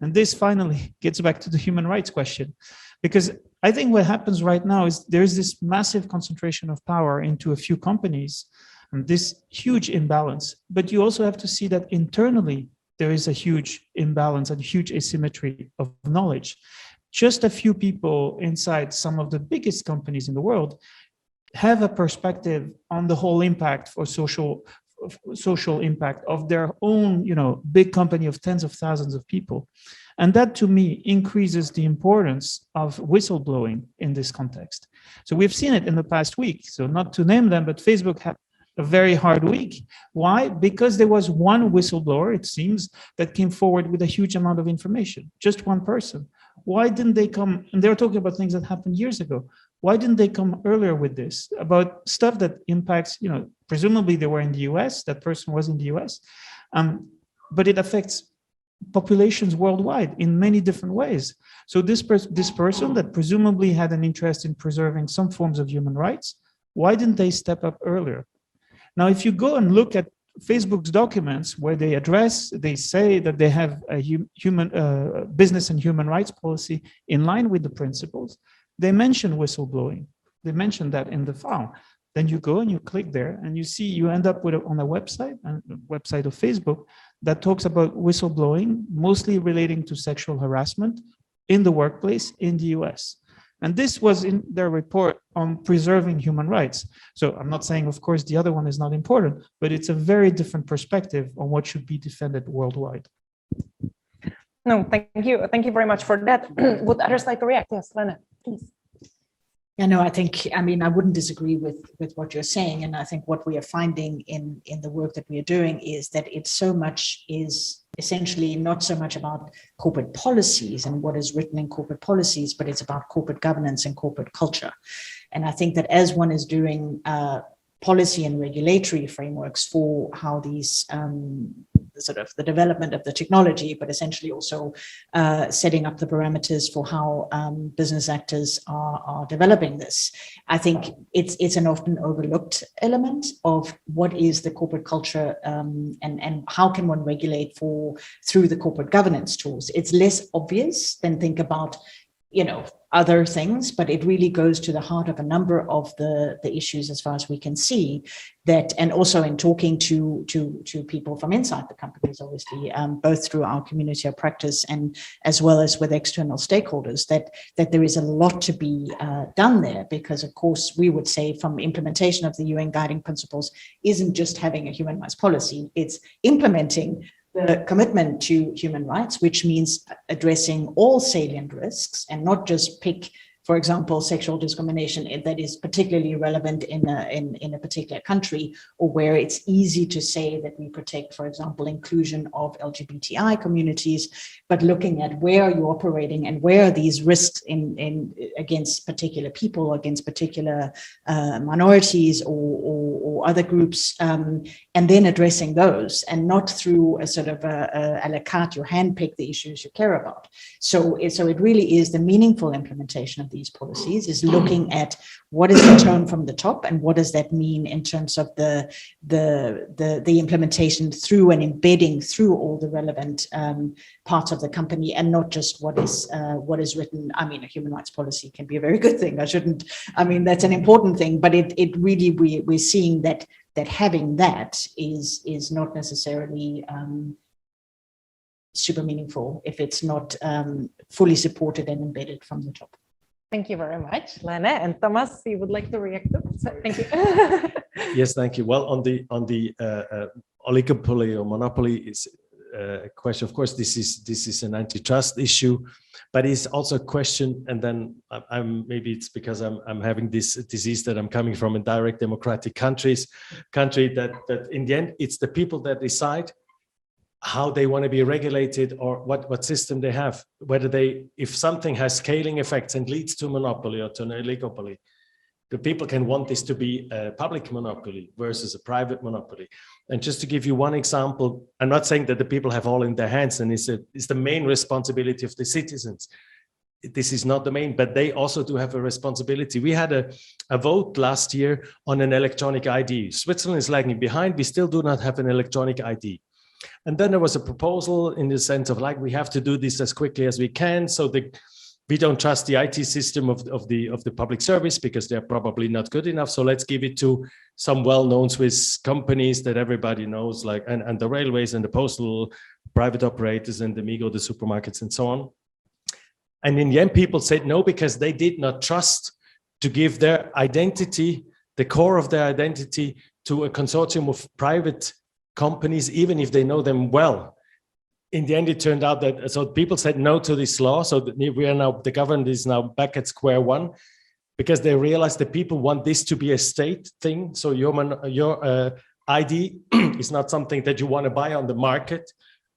[SPEAKER 4] And this finally gets back to the human rights question, because I think what happens right now is there's this massive concentration of power into a few companies, and this huge imbalance. But you also have to see that internally, there is a huge imbalance and huge asymmetry of knowledge. Just a few people inside some of the biggest companies in the world have a perspective on the whole impact for social impact of their own, big company of tens of thousands of people. And that, to me, increases the importance of whistleblowing in this context. So we've seen it in the past week. So not to name them, but Facebook had a very hard week. Why? Because there was one whistleblower, it seems, that came forward with a huge amount of information, just one person. Why didn't they come? And they were talking about things that happened years ago. Why didn't they come earlier with this, about stuff that impacts, presumably they were in the US, that person was in the US, but it affects populations worldwide in many different ways. So this person that presumably had an interest in preserving some forms of human rights, why didn't they step up earlier? Now, if you go and look at Facebook's documents where they say that they have a business and human rights policy in line with the principles, they mention whistleblowing. They mention that in the file. Then you go and you click there and you end up on a website of Facebook that talks about whistleblowing, mostly relating to sexual harassment in the workplace in the US. And this was in their report on preserving human rights. So I'm not saying, of course, the other one is not important, but it's a very different perspective on what should be defended worldwide.
[SPEAKER 1] No, thank you. Thank you very much for that. Would others like to react? Yes, Lena, please.
[SPEAKER 3] Yeah, no, I mean, I wouldn't disagree with what you're saying. And I think what we are finding in the work that we are doing is that it so much is essentially not so much about corporate policies and what is written in corporate policies, but it's about corporate governance and corporate culture. And I think that as one is doing policy and regulatory frameworks for how these sort of the development of the technology, but essentially also setting up the parameters for how business actors are developing this. I think it's an often overlooked element of what is the corporate culture and how can one regulate through the corporate governance tools. It's less obvious than think about, other things, but it really goes to the heart of a number of the issues as far as we can see that, and also in talking to people from inside the companies, obviously, both through our community of practice and as well as with external stakeholders, that there is a lot to be done there, because of course we would say from implementation of the UN guiding principles isn't just having a human rights policy, it's implementing the commitment to human rights, which means addressing all salient risks and not just pick, for example, sexual discrimination that is particularly relevant in a particular country, or where it's easy to say that we protect, for example, inclusion of LGBTI communities, but looking at where are you operating and where are these risks against particular people, against particular minorities or other groups, and then addressing those, and not through a sort of a la carte, you handpick the issues you care about. So it really is the meaningful implementation of these policies is looking at what is the tone from the top and what does that mean in terms of the implementation through and embedding through all the relevant parts of the company, and not just what is written. I mean, a human rights policy can be a very good thing. That's an important thing, but it really, we're seeing that having that is not necessarily super meaningful if it's not fully supported and embedded from the top.
[SPEAKER 1] Thank you very much, Lene. And Thomas, you would like to react to? Thank you.
[SPEAKER 5] Yes, thank you. Well, on the oligopoly or monopoly is a question. Of course, this is an antitrust issue, but it's also a question. And then maybe it's because I'm having this disease that I'm coming from in direct democratic country that in the end it's the people that decide how they want to be regulated or what system they have, if something has scaling effects and leads to monopoly or to an oligopoly, the people can want this to be a public monopoly versus a private monopoly. And just to give you one example, I'm not saying that the people have all in their hands and it's the main responsibility of the citizens. This is not the main, but they also do have a responsibility. We had a vote last year on an electronic ID. Switzerland is lagging behind. We still do not have an electronic ID. And then there was a proposal in the sense of we have to do this as quickly as we can. So we don't trust the IT system of the public service because they're probably not good enough. So let's give it to some well-known Swiss companies that everybody knows, and the railways and the postal private operators and the Migo, the supermarkets and so on. And in the end, people said no, because they did not trust to give their identity, the core of their identity, to a consortium of private companies, even if they know them well. In the end, it turned out that so people said no to this law. So the government is now back at square one, because they realized that people want this to be a state thing. So your ID is not something that you want to buy on the market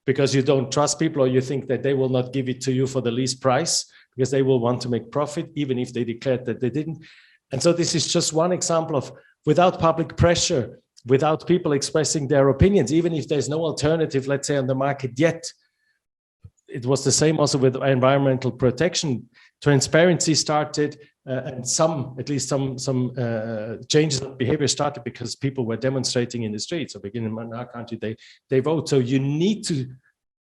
[SPEAKER 5] because you don't trust people, or you think that they will not give it to you for the least price because they will want to make profit, even if they declared that they didn't. And so this is just one example of, without public pressure, without people expressing their opinions, even if there's no alternative, let's say, on the market yet. It was the same also with environmental protection. Transparency started, and at least some changes of behavior started because people were demonstrating in the streets. So beginning in our country, they vote. So you need to,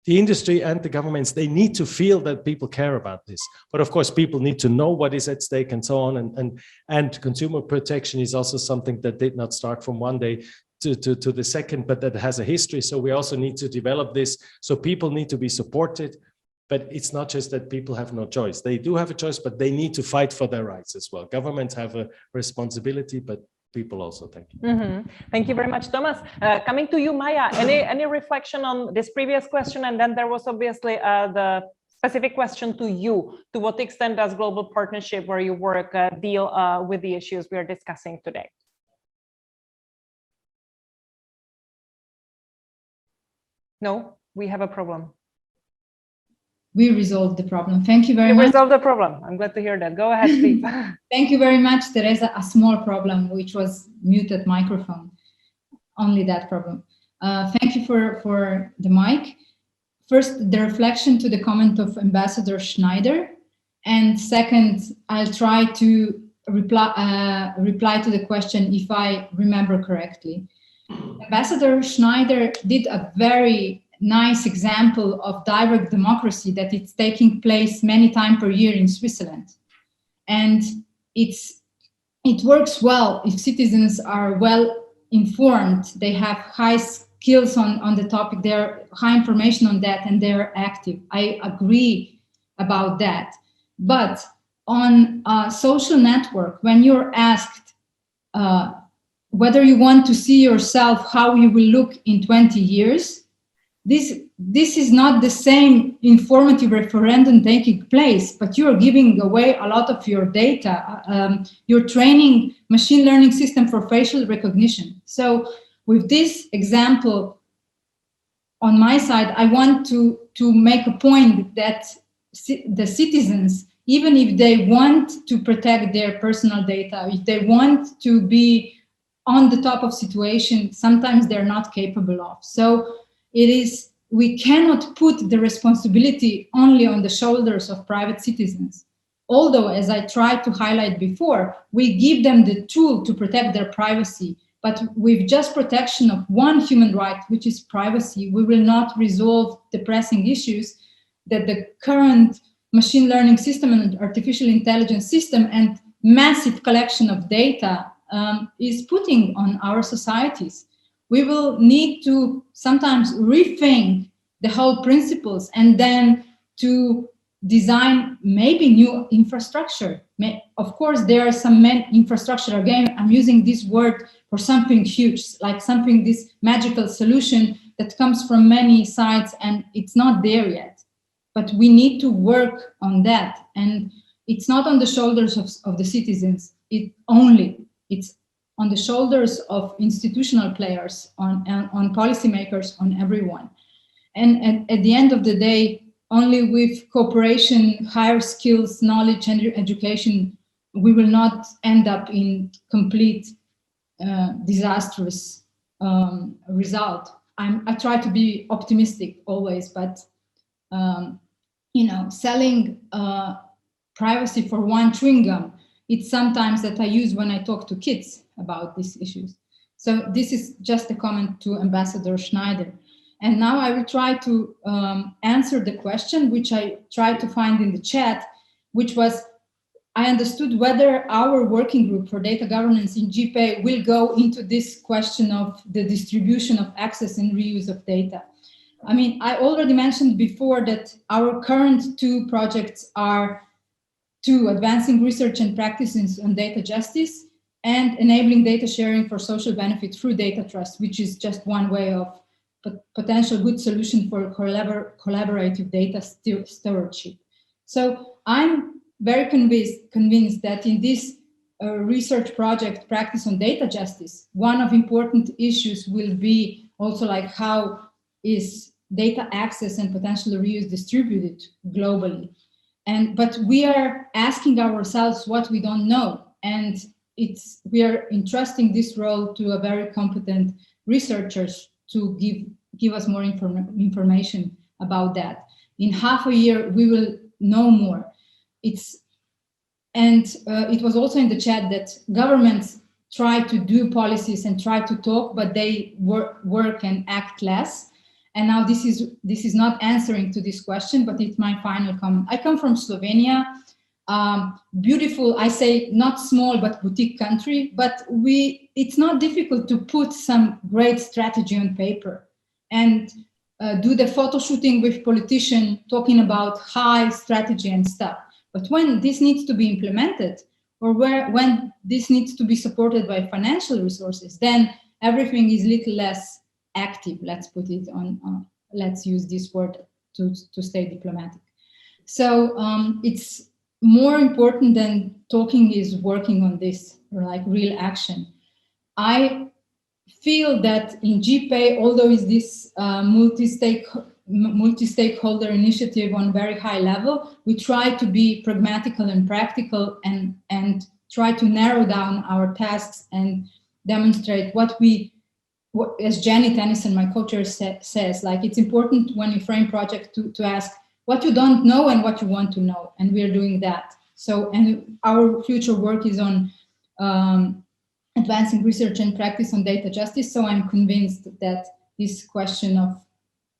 [SPEAKER 5] the industry and the governments, they need to feel that people care about this. But of course, people need to know what is at stake and so on. And consumer protection is also something that did not start from one day to the second, but that has a history. So we also need to develop this. So people need to be supported. But it's not just that people have no choice. They do have a choice, but they need to fight for their rights as well. Governments have a responsibility, but people also. Thank you.
[SPEAKER 1] Mm-hmm. Thank you very much, Thomas. Coming to you, Maya, any reflection on this previous question? And then there was obviously the specific question to you. To what extent does global partnership where you work deal with the issues we are discussing today? No, we have a problem.
[SPEAKER 6] We resolved the problem. Thank you very
[SPEAKER 1] We
[SPEAKER 6] much.
[SPEAKER 1] resolved the problem. I'm glad to hear that. Go ahead, please.
[SPEAKER 6] Thank you very much, Teresa. A small problem, which was muted microphone. Only that problem. Thank you for the mic. First, the reflection to the comment of Ambassador Schneider. And second, I'll try to reply to the question if I remember correctly. Ambassador Schneider did a very nice example of direct democracy that it's taking place many times per year in Switzerland. And it works well if citizens are well informed, they have high skills on the topic, they're high information on that, and they're active. I agree about that. But on a social network, when you're asked whether you want to see yourself, how you will look in 20 years, this is not the same informative referendum taking place, but you are giving away a lot of your data. You're training machine learning system for facial recognition. So with this example on my side, I want to make a point that the citizens, even if they want to protect their personal data, if they want to be on the top of situation, sometimes they're not capable of. So we cannot put the responsibility only on the shoulders of private citizens. Although, as I tried to highlight before, we give them the tool to protect their privacy, but with just protection of one human right, which is privacy, we will not resolve the pressing issues that the current machine learning system and artificial intelligence system and massive collection of data is putting on our societies. We will need to sometimes rethink the whole principles and then to design maybe new infrastructure. Of course, there are some infrastructure. Again, I'm using this word for something huge, like something, this magical solution that comes from many sides and it's not there yet. But we need to work on that. And it's not on the shoulders of the citizens it's on the shoulders of institutional players, on policymakers, on everyone. And at the end of the day, only with cooperation, higher skills, knowledge, and education, we will not end up in complete disastrous result. I try to be optimistic always, but selling privacy for one chewing gum, it's sometimes that I use when I talk to kids about these issues. So this is just a comment to Ambassador Schneider. And now I will try to answer the question, which I tried to find in the chat, which was, I understood whether our working group for data governance in GPA will go into this question of the distribution of access and reuse of data. I mean, I already mentioned before that our current two projects are advancing research and practices on data justice and enabling data sharing for social benefit through data trust, which is just one way of potential good solution for collaborative data stewardship. So I'm very convinced that in this research project, practice on data justice, one of important issues will be also like how is data access and potential reuse distributed globally. But we are asking ourselves what we don't know, and we are entrusting this role to a very competent researchers to give us more information about that. In half a year, we will know more. It was also in the chat that governments try to do policies and try to talk, but they work and act less. And now this is not answering to this question, but it's my final comment. I come from Slovenia, beautiful, I say not small, but boutique country, but it's not difficult to put some great strategy on paper and do the photo shooting with politicians talking about high strategy and stuff. But when this needs to be implemented, or when this needs to be supported by financial resources, then everything is a little less active. Let's put it on. Let's use this word to stay diplomatic. So it's more important than talking is working on this, or like real action. I feel that in GPay, although it's this multi-stakeholder initiative on very high level, we try to be pragmatical and practical and try to narrow down our tasks and demonstrate what as Jenny Tennyson, my co-chair, says, like it's important when you frame project to ask what you don't know and what you want to know, and we are doing that. So, and our future work is on advancing research and practice on data justice. So I'm convinced that this question of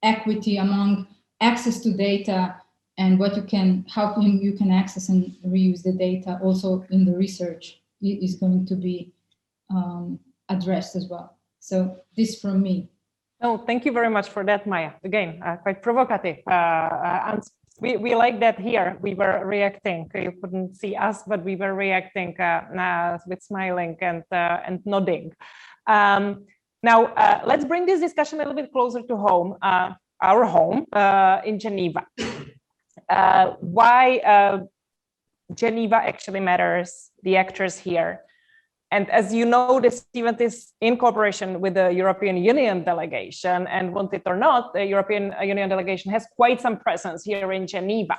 [SPEAKER 6] equity among access to data and how you can access and reuse the data also in the research is going to be addressed as well. So this from me.
[SPEAKER 1] Oh, thank you very much for that, Maya. Again, quite provocative. And we like that here. We were reacting. You couldn't see us, but we were reacting with smiling and nodding. Now, let's bring this discussion a little bit closer to home, our home in Geneva. Why Geneva actually matters, the actors here. And as you know, this event is in cooperation with the European Union delegation, and want it or not, the European Union delegation has quite some presence here in Geneva.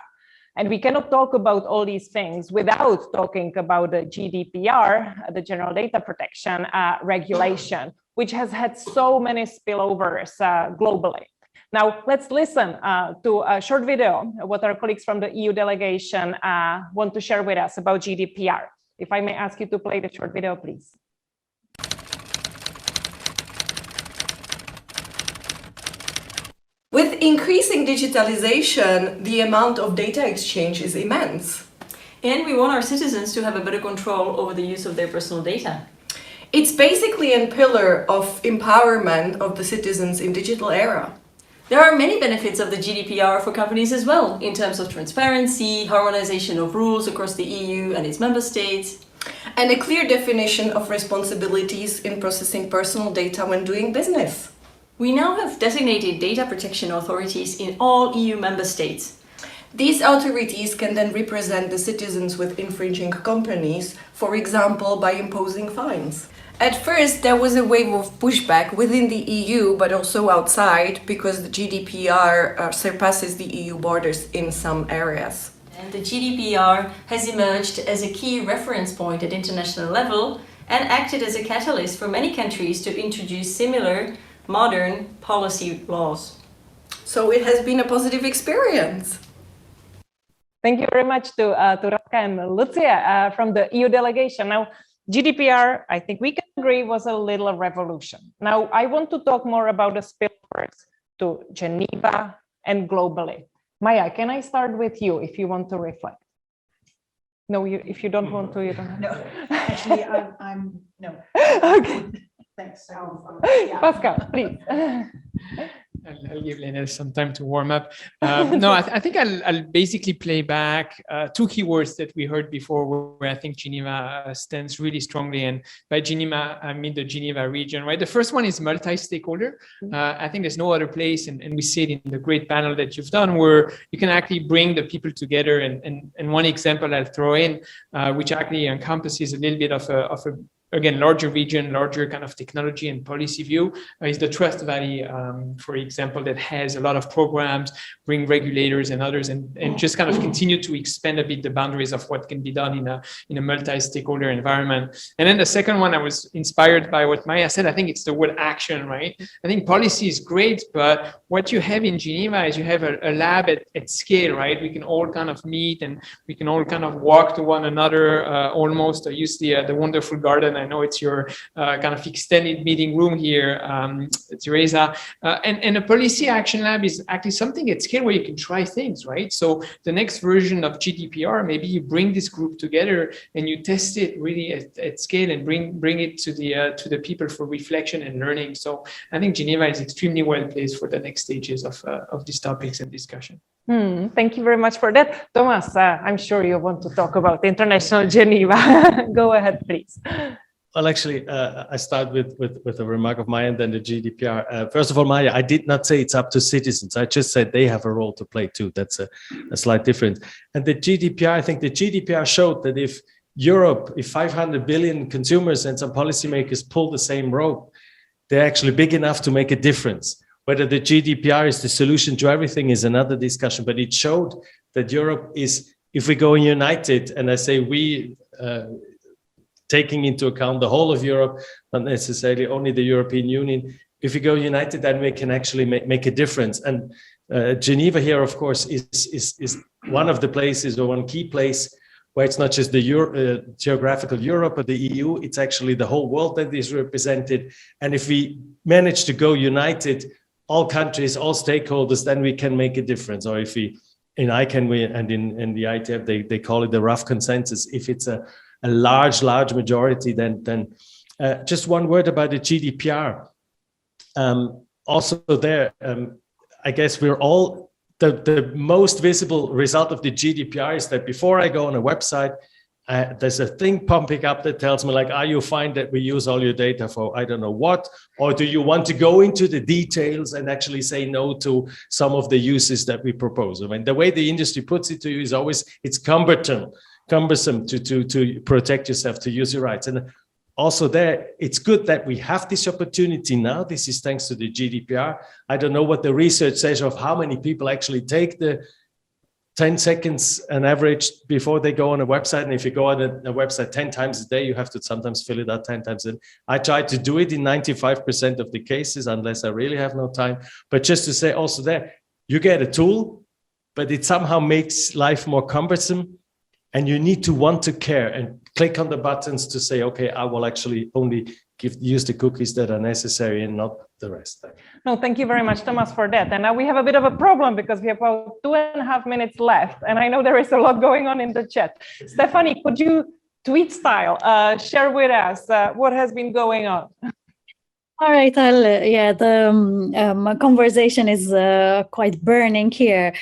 [SPEAKER 1] And we cannot talk about all these things without talking about the GDPR, the General Data Protection Regulation, which has had so many spillovers globally. Now, let's listen to a short video, what our colleagues from the EU delegation want to share with us about GDPR. If I may ask you to play the short video, please.
[SPEAKER 8] With increasing digitalization, the amount of data exchange is immense.
[SPEAKER 9] And we want our citizens to have a better control over the use of their personal data.
[SPEAKER 8] It's basically a pillar of empowerment of the citizens in digital era.
[SPEAKER 9] There are many benefits of the GDPR for companies as well, in terms of transparency, harmonization of rules across the EU and its member states,
[SPEAKER 8] and a clear definition of responsibilities in processing personal data when doing business.
[SPEAKER 9] We now have designated data protection authorities in all EU member states.
[SPEAKER 8] These authorities can then represent the citizens with infringing companies, for example, by imposing fines. At first, there was a wave of pushback within the EU, but also outside, because the GDPR surpasses the EU borders in some areas.
[SPEAKER 9] And the GDPR has emerged as a key reference point at international level and acted as a catalyst for many countries to introduce similar modern policy laws.
[SPEAKER 8] So it has been a positive experience.
[SPEAKER 1] Thank you very much to Radka and Lucia from the EU delegation. Now, GDPR, I think we can agree, was a little revolution. Now, I want to talk more about the spillovers to Geneva and globally. Maya, can I start with you if you want to reflect? No, if you don't want to, you don't have to.
[SPEAKER 3] No, actually, I'm no.
[SPEAKER 1] Okay.
[SPEAKER 3] Thanks.
[SPEAKER 1] Pascal, please.
[SPEAKER 2] I'll give Lena some time to warm up. No, I think I'll basically play back two keywords that we heard before, where I think Geneva stands really strongly. And by Geneva, I mean the Geneva region, right? The first one is multi-stakeholder. I think there's no other place, and we see it in the great panel that you've done, where you can actually bring the people together. And one example I'll throw in, which actually encompasses a little bit of a again, larger region, larger kind of technology and policy view, is the Trust Valley, for example, that has a lot of programs, bring regulators and others, and just kind of continue to expand a bit the boundaries of what can be done in a multi-stakeholder environment. And then the second one, I was inspired by what Maya said. I think it's the word action, right? I think policy is great, but what you have in Geneva is you have a lab at scale, right? We can all kind of meet and we can all kind of walk to one another, almost. I use the wonderful garden. I know it's your kind of extended meeting room here, Teresa. And a policy action lab is actually something at scale where you can try things, right? So the next version of GDPR, maybe you bring this group together and you test it really at scale and bring it to the people for reflection and learning. So I think Geneva is extremely well placed for the next stages of these topics and discussion.
[SPEAKER 1] Thank you very much for that. Thomas, I'm sure you want to talk about International Geneva. Go ahead, please.
[SPEAKER 5] Well, actually, I start with a remark of Maya and then the GDPR. First of all, Maya, I did not say it's up to citizens. I just said they have a role to play too. That's a slight difference. And the GDPR, I think the GDPR showed that if Europe, if 500 billion consumers and some policymakers pull the same rope, they're actually big enough to make a difference. Whether the GDPR is the solution to everything is another discussion, but it showed that Europe is, if we go united, and I say we, taking into account the whole of Europe, not necessarily only the European Union, if we go united, then we can actually make a difference. And Geneva here, of course, is one of the places, or one key place, where it's not just the geographical Europe or the EU, it's actually the whole world that is represented. And if we manage to go united, all countries, all stakeholders, then we can make a difference. Or if we, in ICANN and in the ITF, they call it the rough consensus. If it's a large majority, then just one word about the GDPR. Also there, I guess we're all, the most visible result of the GDPR is that before I go on a website, there's a thing pumping up that tells me like, are you fine that we use all your data for I don't know what? Or do you want to go into the details and actually say no to some of the uses that we propose? I mean, the way the industry puts it to you is always, it's cumbersome to protect yourself, to use your rights. And also there, it's good that we have this opportunity now. This is thanks to the GDPR. I don't know what the research says of how many people actually take the 10 seconds on average before they go on a website. And if you go on a website 10 times a day, you have to sometimes fill it out 10 times a day. I try to do it in 95% of the cases, unless I really have no time. But just to say also there, you get a tool, but it somehow makes life more cumbersome. And you need to want to care and click on the buttons to say, okay, I will actually only use the cookies that are necessary and not the rest.
[SPEAKER 1] No, thank you very much, Thomas, for that. And now we have a bit of a problem because we have about 2.5 minutes left. And I know there is a lot going on in the chat. Stephanie, could you tweet style share with us what has been going on?
[SPEAKER 7] All right, the conversation is quite burning here.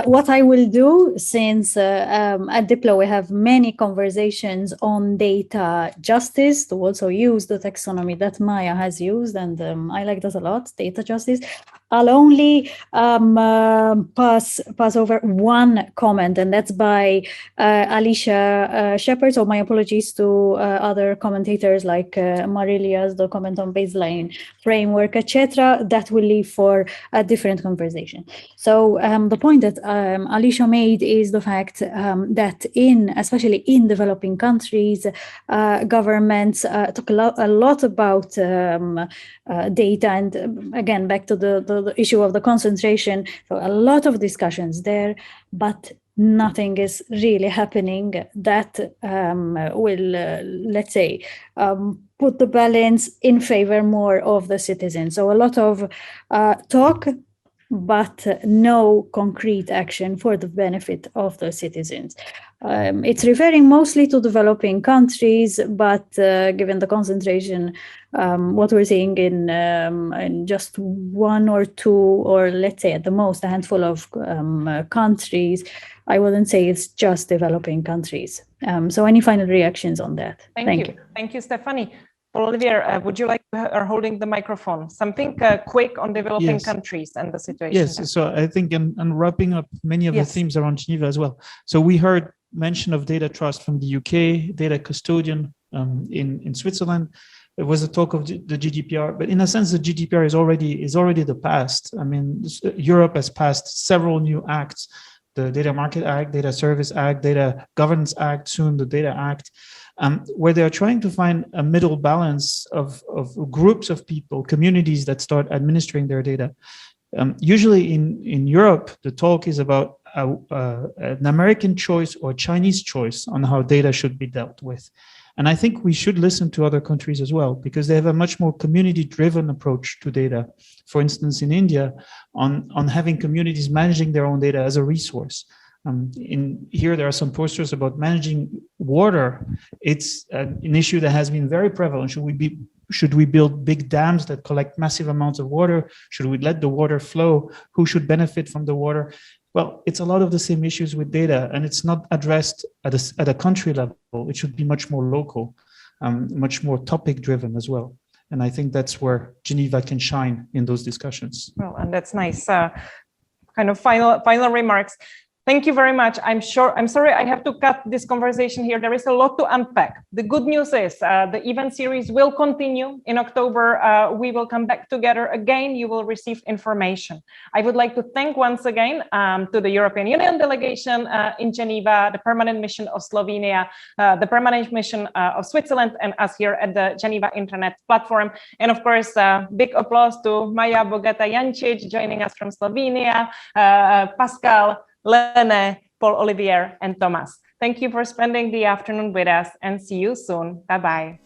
[SPEAKER 7] What I will do, since at Diplo we have many conversations on data justice, to also use the taxonomy that Maya has used, and I like that a lot, data justice. I'll only pass over one comment, and that's by Alicia Shepherd. So my apologies to other commentators like Marilia's, the comment on baseline framework, etc. That will leave for a different conversation. So the point that Alicia made is the fact that especially in developing countries, governments talk a lot about data, and again, back to the issue of the concentration. So a lot of discussions there, but nothing is really happening that will, let's say, put the balance in favor more of the citizens. So a lot of talk, but no concrete action for the benefit of the citizens. It's referring mostly to developing countries, but given the concentration, what we're seeing in just one or two, or let's say at the most a handful of countries, I wouldn't say it's just developing countries. So any final reactions on that?
[SPEAKER 1] Thank you. Thank you, Stephanie. Olivia, would you like to holding the microphone? Something quick on developing countries and the situation.
[SPEAKER 4] Yes, so I think I'm wrapping up many of the themes around Geneva as well. So we heard mention of data trust from the UK, data custodian in Switzerland. It was a talk of the GDPR, but in a sense, the GDPR is already the past. I mean, Europe has passed several new acts: the Data Market Act, Data Service Act, Data Governance Act, soon the Data Act, where they are trying to find a middle balance of groups of people, communities that start administering their data. Usually in Europe, the talk is about an American choice or Chinese choice on how data should be dealt with. And I think we should listen to other countries as well, because they have a much more community-driven approach to data. For instance, in India, on having communities managing their own data as a resource. Here, there are some posters about managing water. It's an issue that has been very prevalent. Should we build big dams that collect massive amounts of water? Should we let the water flow? Who should benefit from the water? Well, it's a lot of the same issues with data, and it's not addressed at a country level. It should be much more local. much more topic driven as well. And I think that's where Geneva can shine in those discussions.
[SPEAKER 1] Well, and that's nice. Kind of final remarks. Thank you very much. I'm sorry I have to cut this conversation here. There is a lot to unpack. The good news is the event series will continue in October. We will come back together again. You will receive information. I would like to thank once again to the European Union delegation in Geneva, the Permanent Mission of Slovenia, the Permanent Mission of Switzerland, and us here at the Geneva Internet Platform. And of course, big applause to Maja Bogata-Jancic joining us from Slovenia, Pascal, Lene, Paul, Olivier, and Thomas. Thank you for spending the afternoon with us, and see you soon. Bye-bye.